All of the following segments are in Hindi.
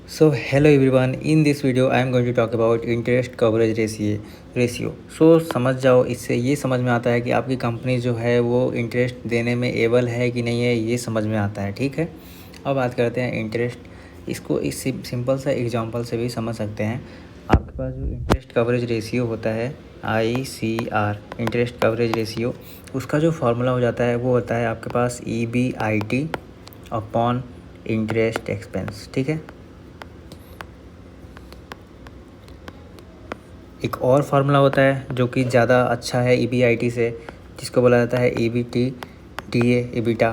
So hello everyone, in this video I am going to talk about interest coverage ratio. So समझ जाओ, इससे ये समझ में आता है कि आपकी कंपनी जो है वो इंटरेस्ट देने में एबल है कि नहीं है, ये समझ में आता है। ठीक है, अब बात करते हैं इंटरेस्ट। इसको इस सिंपल सा एग्जांपल से भी समझ सकते हैं। आपके पास जो इंटरेस्ट कवरेज रेशियो होता है ICR, इंटरेस्ट कवरेज रेशियो, उसका जो फॉर्मूला हो जाता है वो होता है आपके पास EBIT अपॉन इंटरेस्ट एक्सपेंस। ठीक है, एक और फार्मूला होता है जो कि ज़्यादा अच्छा है EBIT से, जिसको बोला जाता है EBITDA, EBITDA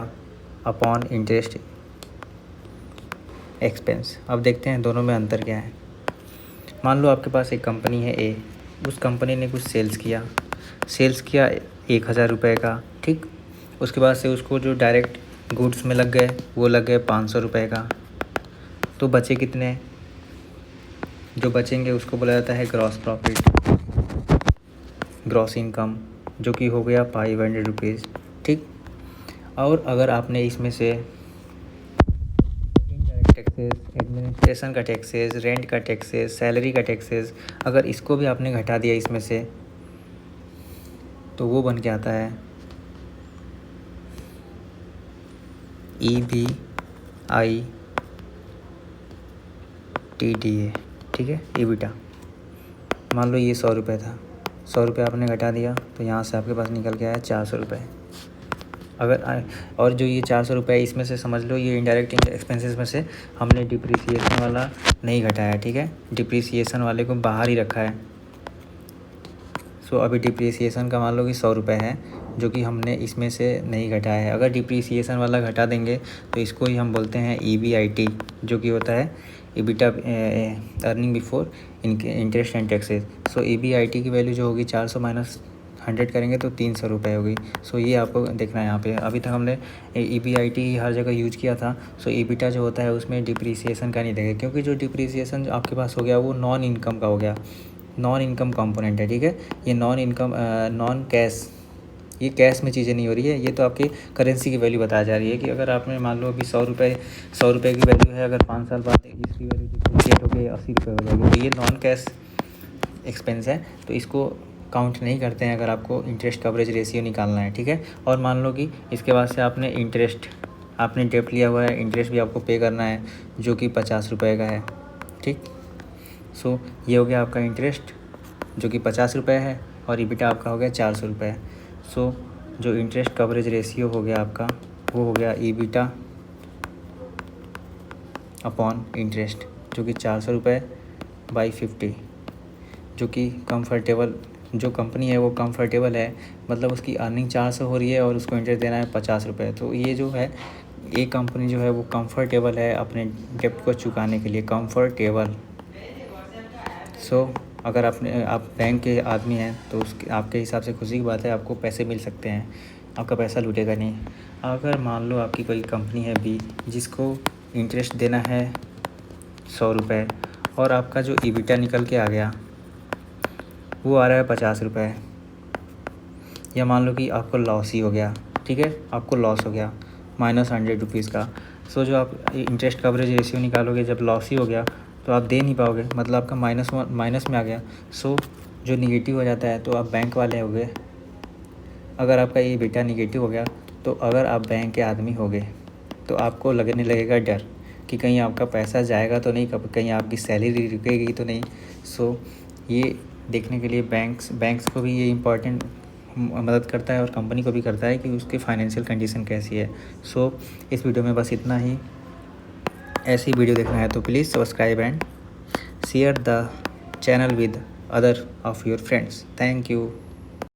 upon interest expense. अब देखते हैं दोनों में अंतर क्या है। मान लो आपके पास एक कंपनी है A, उस कंपनी ने कुछ सेल्स किया 1000 रुपये का। ठीक, उसके बाद से उसको जो डायरेक्ट गुड्स में लग गए वो लग गए 500 रुपये का। तो बचे कितने? जो बचेंगे उसको बोला जाता है ग्रॉस प्रॉफिट, ग्रॉस इनकम, जो कि हो गया 500 रुपीज़। ठीक, और अगर आपने इसमें से इनडायरेक्ट टैक्सेस, एडमिनिस्ट्रेशन का टैक्सेस, रेंट का टैक्सेस, सैलरी का टैक्सेस, अगर इसको भी आपने घटा दिया इसमें से, तो वो बन के आता है EBITDA। ठीक है, EBITDA। मान लो ये 100 रुपये था, 100 रुपये आपने घटा दिया तो यहाँ से आपके पास निकल के आया 400 रुपये। अगर और जो ये 400 रुपये इसमें से समझ लो ये इनडायरेक्ट एक्सपेंसेस में से हमने डिप्रिसिएशन वाला नहीं घटाया। ठीक है, डिप्रिसिएशन वाले को बाहर ही रखा है। सो अभी डिप्रिसिएशन का मान लो कि 100 रुपये है, जो कि हमने इसमें से नहीं घटाया है। अगर डिप्रिसिएशन वाला घटा देंगे तो इसको ही हम बोलते हैं EBIT, जो कि होता है EBITDA, earning before interest and taxes. So EBIT की वैल्यू जो होगी 400 माइनस 100 करेंगे तो 300 रुपये होगी। सो ये आपको देखना है यहाँ पे। अभी तक हमने EBIT हर जगह यूज किया था। सो EBITDA जो होता है उसमें डिप्रिसिएशन का नहीं देगा, क्योंकि जो डिप्रिसिएशन आपके पास हो गया वो नॉन इनकम का हो गया, नॉन इनकम कंपोनेंट है। ठीक है, ये नॉन इनकम, नॉन कैश, ये कैश में चीज़ें नहीं हो रही है, ये तो आपकी करेंसी की वैल्यू बताई जा रही है कि अगर आपने मान लो अभी 100 रुपये की वैल्यू है, अगर 5 साल बाद इसकी वैल्यू डिप्रिशिएट हो गई 80 रुपये हो जाएगी, तो ये नॉन कैश एक्सपेंस है, तो इसको काउंट नहीं करते हैं अगर आपको इंटरेस्ट कवरेज रेशियो निकालना है। ठीक है, और मान लो कि इसके बाद से आपने डेप्ट लिया हुआ है, इंटरेस्ट भी आपको पे करना है, जो कि 50 रुपये का है। ठीक, सो ये हो गया आपका इंटरेस्ट जो कि 50 रुपये है, और EBITDA आपका हो गया 400 रुपये। सो जो इंटरेस्ट कवरेज रेशियो हो गया आपका वो हो गया EBITDA अपॉन इंटरेस्ट, जो कि 400 रुपये बाई 50, जो कि कंफर्टेबल, जो कंपनी है वो कंफर्टेबल है, मतलब उसकी अर्निंग 400 हो रही है और उसको इंटरेस्ट देना है 50 रुपये। तो ये जो है ये कंपनी जो है वो कंफर्टेबल है अपने डेप्ट को चुकाने के लिए, कंफर्टेबल। सो अगर आप बैंक के आदमी हैं तो उसके आपके हिसाब से खुशी की बात है, आपको पैसे मिल सकते हैं, आपका पैसा लूटेगा नहीं। अगर मान लो आपकी कोई कंपनी है B, जिसको इंटरेस्ट देना है 100 रुपये, और आपका जो EBITDA निकल के आ गया वो आ रहा है 50 रुपये, या मान लो कि आपको लॉस ही हो गया। ठीक है, आपको लॉस हो गया -100 रुपीज़ का। सो जो आप इंटरेस्ट कवरेज रेशियो निकालोगे, जब लॉस ही हो गया तो आप दे नहीं पाओगे, मतलब आपका माइनस में आ गया। सो जो निगेटिव हो जाता है तो आप बैंक वाले हो गए। अगर आपका ये बेटा निगेटिव हो गया तो अगर आप बैंक के आदमी हो गए तो आपको लगने लगेगा डर कि कहीं आपका पैसा जाएगा तो नहीं, कहीं आपकी सैलरी रुकेगी तो नहीं। सो ये देखने के लिए बैंक्स को भी ये इम्पॉर्टेंट मदद करता है, और कंपनी को भी करता है कि उसकी फाइनेंशियल कंडीशन कैसी है। सो इस वीडियो में बस इतना ही। ऐसी वीडियो देखना है तो please subscribe and share the channel with other of your friends. Thank you.